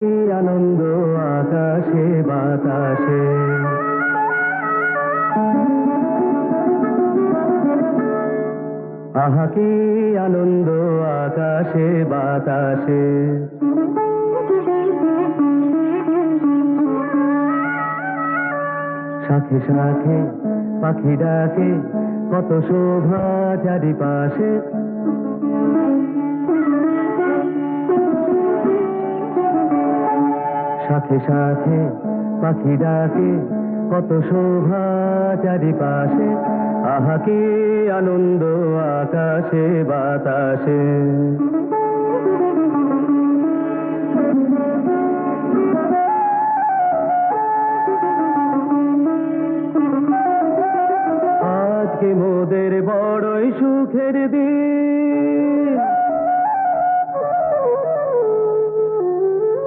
কি আনন্দ আকাশে বাতাসে, আহা কি আনন্দ আকাশে বাতাসে। শাখে শাখে পাখি ডাকে, কত শোভা চারিপাশে। শাখে শাখে পাখি ডাকে, কত শোভা চারিপাশে, আহা কি আনন্দ আকাশে বাতাসে। আজকে মোদের বড়ই সুখের দিন,